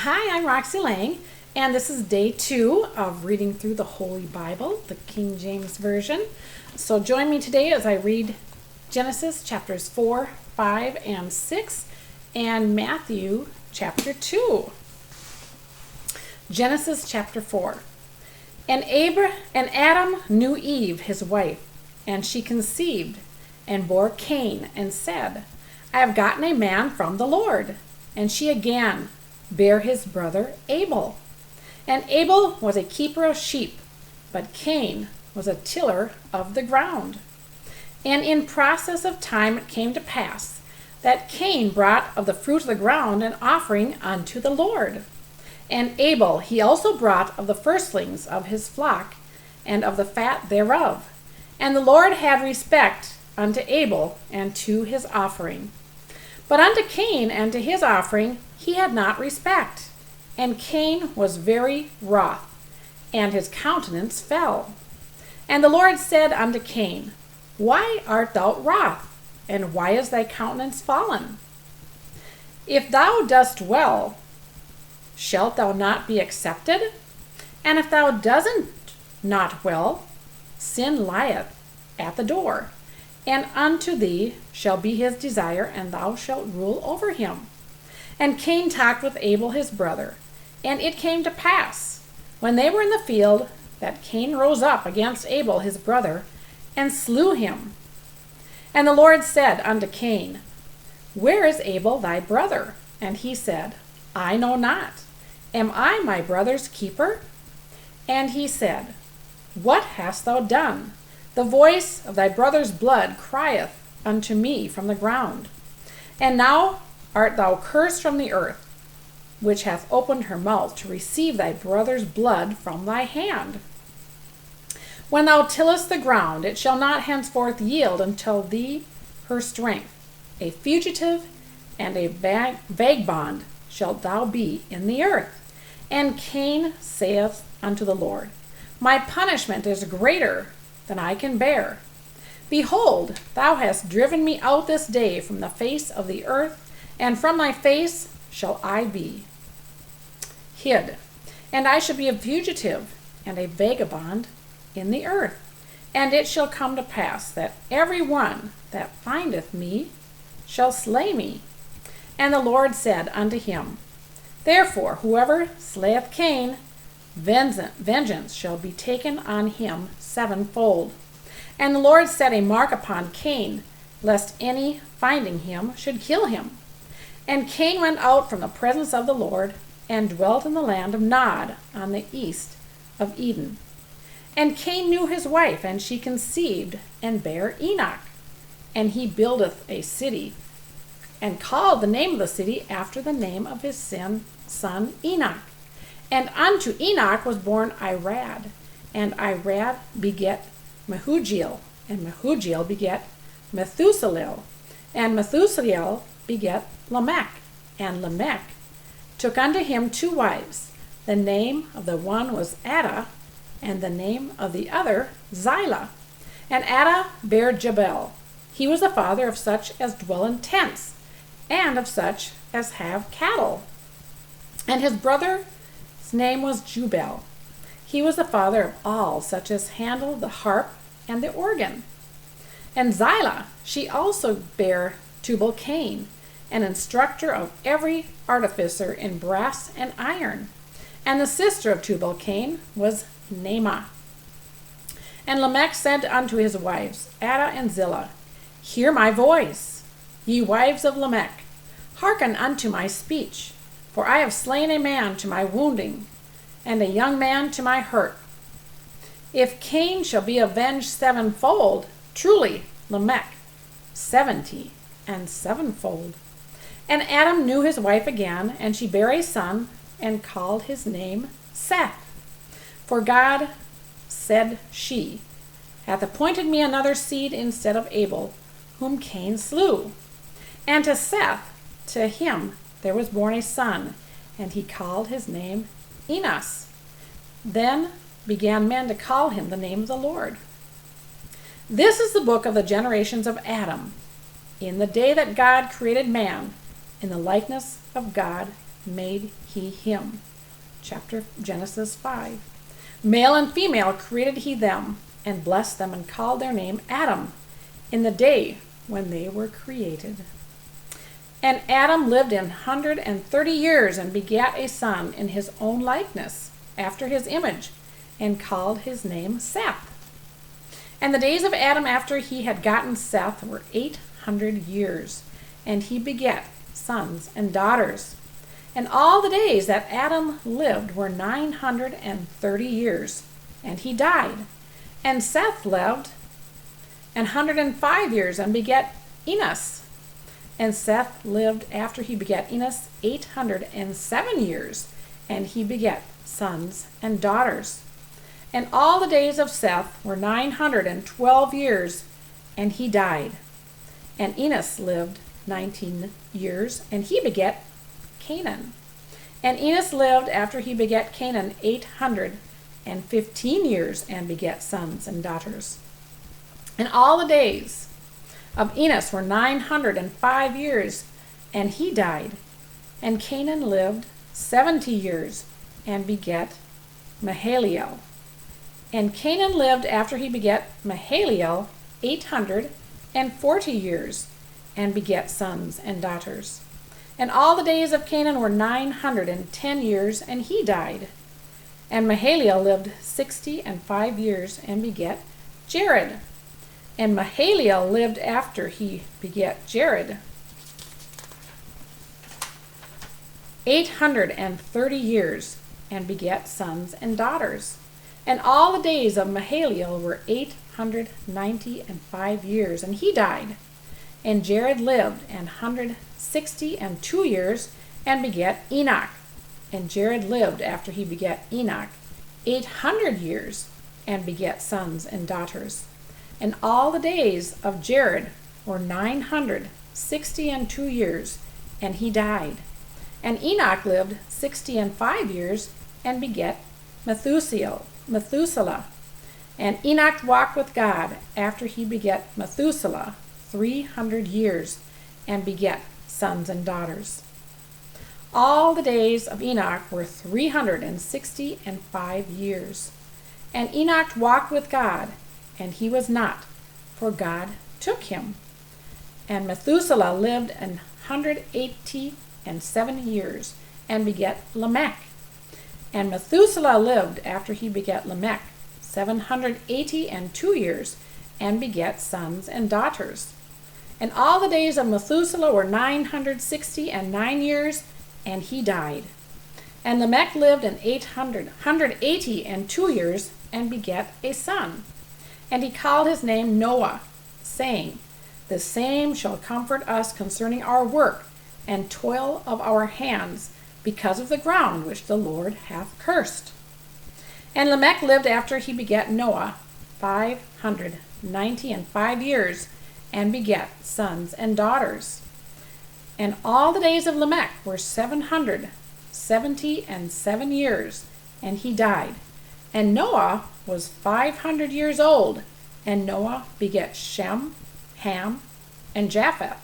Hi, I'm Roxy Lang, and this is day 2 of reading through the Holy Bible, the King James Version. So join me today as I read Genesis chapters 4, 5, and 6, and Matthew chapter 2. Genesis chapter 4. And Adam knew Eve, his wife, and she conceived and bore Cain, and said, I have gotten a man from the Lord. And she again bare his brother Abel. And Abel was a keeper of sheep, but Cain was a tiller of the ground. And in process of time it came to pass that Cain brought of the fruit of the ground an offering unto the Lord. And Abel he also brought of the firstlings of his flock, and of the fat thereof. And the Lord had respect unto Abel and to his offering. But unto Cain and to his offering he had not respect. And Cain was very wroth, and his countenance fell. And the Lord said unto Cain, Why art thou wroth, and why is thy countenance fallen? If thou dost well, shalt thou not be accepted? And if thou doesn't not well, sin lieth at the door, and unto thee shall be his desire, and thou shalt rule over him. And Cain talked with Abel his brother. And it came to pass, when they were in the field, that Cain rose up against Abel his brother, and slew him. And the Lord said unto Cain, Where is Abel thy brother? And he said, I know not. Am I my brother's keeper? And he said, What hast thou done? The voice of thy brother's blood crieth unto me from the ground. And now art thou cursed from the earth, which hath opened her mouth to receive thy brother's blood from thy hand. When thou tillest the ground, it shall not henceforth yield until thee her strength. A fugitive and a vagabond shalt thou be in the earth. And Cain saith unto the Lord, My punishment is greater than I can bear. Behold, thou hast driven me out this day from the face of the earth, and from thy face shall I be hid. And I shall be a fugitive and a vagabond in the earth. And it shall come to pass that every one that findeth me shall slay me. And the Lord said unto him, Therefore whoever slayeth Cain, vengeance shall be taken on him sevenfold. And the Lord set a mark upon Cain, lest any finding him should kill him. And Cain went out from the presence of the Lord, and dwelt in the land of Nod, on the east of Eden. And Cain knew his wife, and she conceived, and bare Enoch. And he buildeth a city, and called the name of the city after the name of his son Enoch. And unto Enoch was born Irad, and Irad begat Mehujael, and Mehujael begat Methuselah, and Methuselah begat Lamech. And Lamech took unto him 2 wives. The name of the one was Adah, and the name of the other Zillah. And Adah bare Jabal. He was the father of such as dwell in tents, and of such as have cattle. And his brother's name was Jubal. He was the father of all such as handle the harp and the organ. And Zillah, she also bare Tubal-Cain, an instructor of every artificer in brass and iron. And the sister of Tubal-Cain was Naamah. And Lamech said unto his wives, Adah and Zillah, Hear my voice, ye wives of Lamech, hearken unto my speech. For I have slain a man to my wounding, and a young man to my hurt. If Cain shall be avenged sevenfold, truly Lamech 70 and sevenfold. And Adam knew his wife again, and she bare a son, and called his name Seth. For God, said she, hath appointed me another seed instead of Abel, whom Cain slew. And to Seth, to him there was born a son, and he called his name Enos. Then began men to call him the name of the Lord. This is the book of the generations of Adam. In the day that God created man, in the likeness of God made he him. Genesis 5. Male and female created he them, and blessed them, and called their name Adam, in the day when they were created. And Adam lived 130 years, and begat a son in his own likeness, after his image, and called his name Seth. And the days of Adam after he had gotten Seth were 800 years, and he begat sons and daughters. And all the days that Adam lived were 930 years, and he died. And Seth lived 105 years, and begat Enos. And Seth lived after he begat Enos 807 years, and he begat sons and daughters. And all the days of Seth were 912 years, and he died. And Enos lived 19 years, and he begat Canaan. And Enos lived after he begat Canaan 815 years, and begat sons and daughters. And all the days of Enos were 905 years, and he died. And Canaan lived 70 years, and begat Mahalalel. And Canaan lived after he begat Mahalalel 840 years, and begat sons and daughters. And all the days of Canaan were 910 years, and he died. And Mahalalel lived 65 years, and begat Jared. And Mahalalel lived after he begat Jared 830 years, and begat sons and daughters. And all the days of Mahalalel were 895 years, and he died. And Jared lived 162 years, and begat Enoch. And Jared lived after he begat Enoch 800 years, and begat sons and daughters. And all the days of Jared were 962 years, and he died. And Enoch lived 65 years, and begat Methuselah. And Enoch walked with God after he begat Methuselah 300 years, and begat sons and daughters. All the days of Enoch were 365 years. And Enoch walked with God, and he was not, for God took him. And Methuselah lived 187 years, and begat Lamech. And Methuselah lived after he begat Lamech 782 years, and begat sons and daughters. And all the days of Methuselah were 969 years, and he died. And Lamech lived 182 years, and begat a son. And he called his name Noah, saying, The same shall comfort us concerning our work and toil of our hands, because of the ground which the Lord hath cursed. And Lamech lived after he begat Noah 595 years, and begat sons and daughters. And all the days of Lamech were 777 years, and he died. And Noah was 500 years old, and Noah begat Shem, Ham, and Japheth.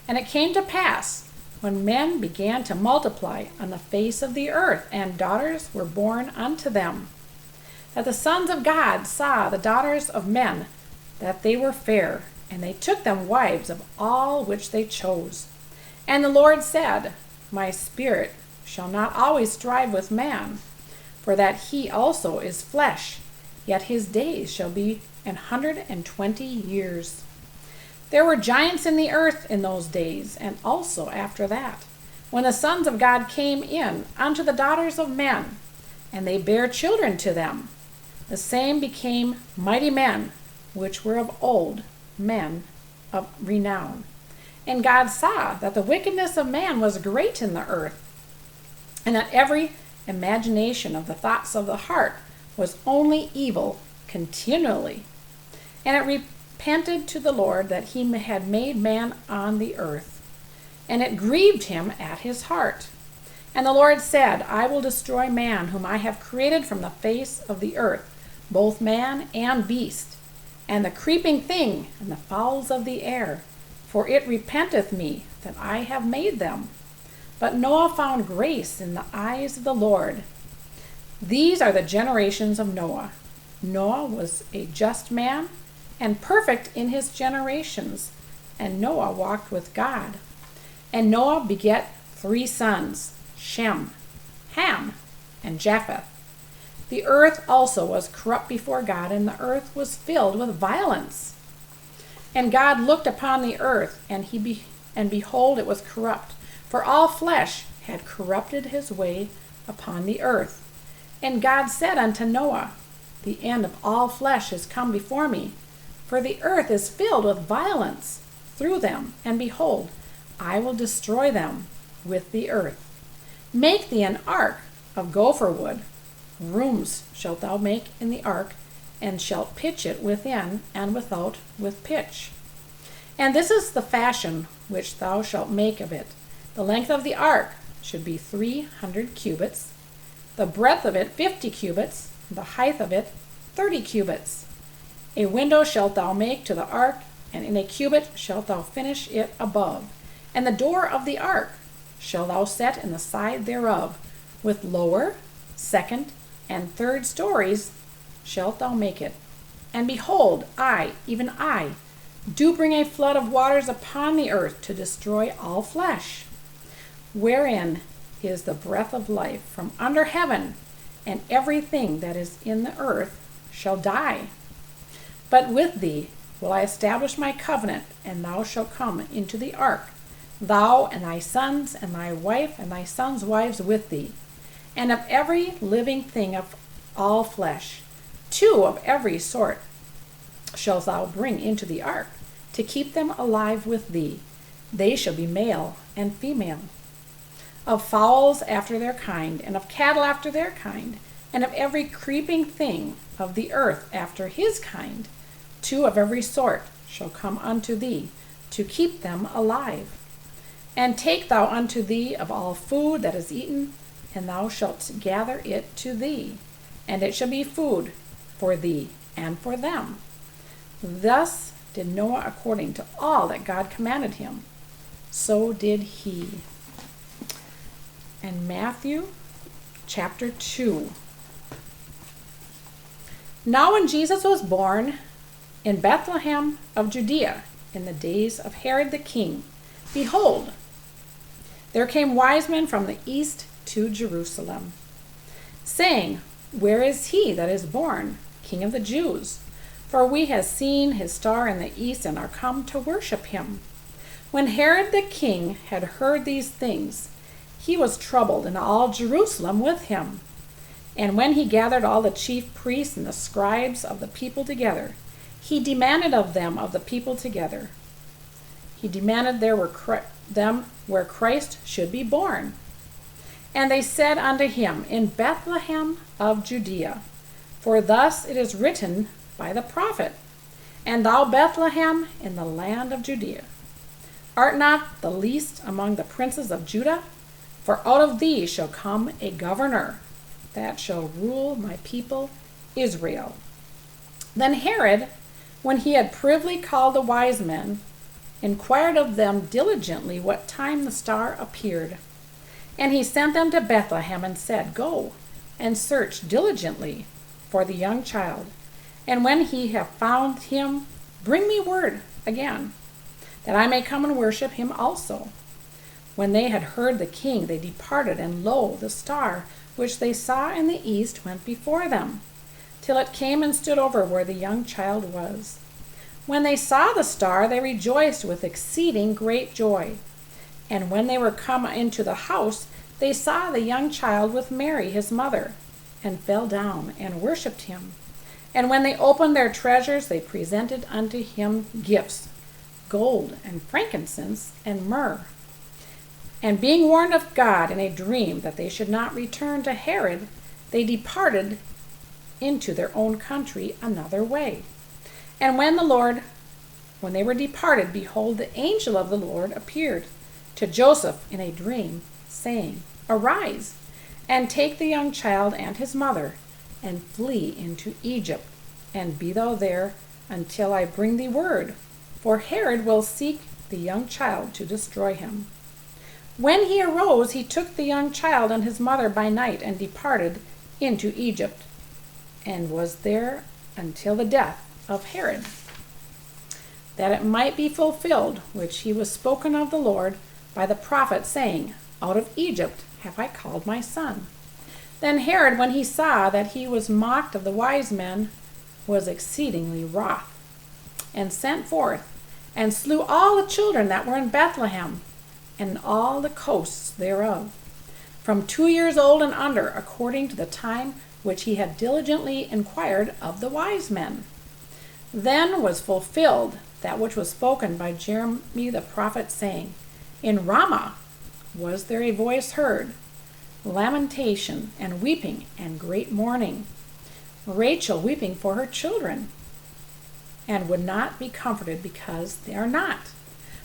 And it came to pass, when men began to multiply on the face of the earth, and daughters were born unto them, that the sons of God saw the daughters of men, that they were fair, and they took them wives of all which they chose. And the Lord said, My spirit shall not always strive with man, for that he also is flesh, yet his days shall be 120 years. There were giants in the earth in those days, and also after that, when the sons of God came in unto the daughters of men, and they bare children to them. The same became mighty men, which were of old, men of renown. And God saw that the wickedness of man was great in the earth, and that every imagination of the thoughts of the heart was only evil continually. And it repented to the Lord that he had made man on the earth, and it grieved him at his heart. And the Lord said, I will destroy man whom I have created from the face of the earth, both man and beast, and the creeping thing, and the fowls of the air, for it repenteth me that I have made them. But Noah found grace in the eyes of the Lord. These are the generations of Noah. Noah was a just man and perfect in his generations, and Noah walked with God. And Noah begat 3 sons, Shem, Ham, and Japheth. The earth also was corrupt before God, and the earth was filled with violence. And God looked upon the earth, and behold, it was corrupt, for all flesh had corrupted his way upon the earth. And God said unto Noah, The end of all flesh is come before me, for the earth is filled with violence through them, and behold, I will destroy them with the earth. Make thee an ark of gopher wood. Rooms shalt thou make in the ark, and shalt pitch it within and without with pitch. And this is the fashion which thou shalt make of it. The length of the ark should be 300 cubits, the breadth of it 50 cubits, the height of it 30 cubits. A window shalt thou make to the ark, and in a cubit shalt thou finish it above. And the door of the ark shalt thou set in the side thereof, with lower, second, and third stories shalt thou make it. And behold, I, even I, do bring a flood of waters upon the earth to destroy all flesh, wherein is the breath of life from under heaven, and everything that is in the earth shall die. But with thee will I establish my covenant, and thou shalt come into the ark, thou and thy sons, and thy wife, and thy sons' wives with thee. And of every living thing of all flesh, 2 of every sort shalt thou bring into the ark, to keep them alive with thee. They shall be male and female. Of fowls after their kind, and of cattle after their kind, and of every creeping thing of the earth after his kind, 2 of every sort shall come unto thee, to keep them alive. And take thou unto thee of all food that is eaten, and thou shalt gather it to thee, and it shall be food for thee and for them. Thus did Noah according to all that God commanded him. So did he. And Matthew chapter 2. Now when Jesus was born in Bethlehem of Judea, in the days of Herod the king, behold, there came wise men from the east to Jerusalem, saying, Where is he that is born, King of the Jews? For we have seen his star in the east, and are come to worship him. When Herod the king had heard these things, he was troubled, and all Jerusalem with him. And when he gathered all the chief priests and the scribes of the people together, he demanded of them of the people together. He demanded them where Christ should be born. And they said unto him, In Bethlehem of Judea, for thus it is written by the prophet, And thou, Bethlehem, in the land of Judea, art not the least among the princes of Judah, for out of thee shall come a governor that shall rule my people Israel. Then Herod, when he had privily called the wise men, inquired of them diligently what time the star appeared. And he sent them to Bethlehem, and said, Go and search diligently for the young child, and when ye have found him, bring me word again, that I may come and worship him also. When they had heard the king, they departed, and lo, the star which they saw in the east went before them, till it came and stood over where the young child was. When they saw the star, they rejoiced with exceeding great joy. And when they were come into the house, they saw the young child with Mary his mother, and fell down and worshipped him. And when they opened their treasures, they presented unto him gifts, gold and frankincense and myrrh. And being warned of God in a dream that they should not return to Herod, they departed into their own country another way. And when they were departed, behold, the angel of the Lord appeared to Joseph in a dream, saying, Arise, and take the young child and his mother, and flee into Egypt, and be thou there until I bring thee word, for Herod will seek the young child to destroy him. When he arose, he took the young child and his mother by night and departed into Egypt, and was there until the death of Herod, that it might be fulfilled which he was spoken of the Lord by the prophet, saying, Out of Egypt have I called my son. Then Herod, when he saw that he was mocked of the wise men, was exceedingly wroth, and sent forth, and slew all the children that were in Bethlehem, and all the coasts thereof, from 2 years old and under, according to the time which he had diligently inquired of the wise men. Then was fulfilled that which was spoken by Jeremy the prophet, saying, In Ramah was there a voice heard, lamentation and weeping and great mourning, Rachel weeping for her children, and would not be comforted because they are not.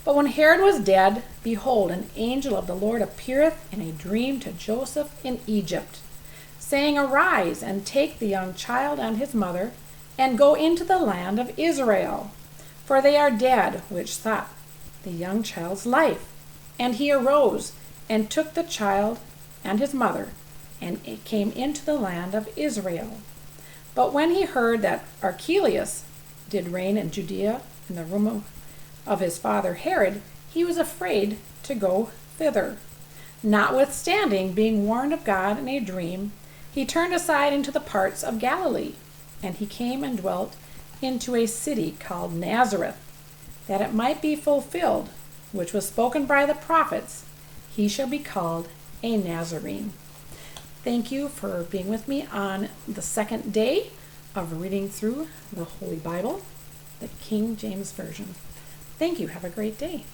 But when Herod was dead, behold, an angel of the Lord appeareth in a dream to Joseph in Egypt, saying, Arise, and take the young child and his mother, and go into the land of Israel, for they are dead which sought the young child's life. And he arose, and took the child and his mother, and came into the land of Israel. But when he heard that Archelaus did reign in Judea in the room of his father Herod, he was afraid to go thither. Notwithstanding, being warned of God in a dream, he turned aside into the parts of Galilee, and he came and dwelt into a city called Nazareth, that it might be fulfilled, which was spoken by the prophets, he shall be called a Nazarene. Thank you for being with me on the second day of reading through the Holy Bible, the King James Version. Thank you. Have a great day.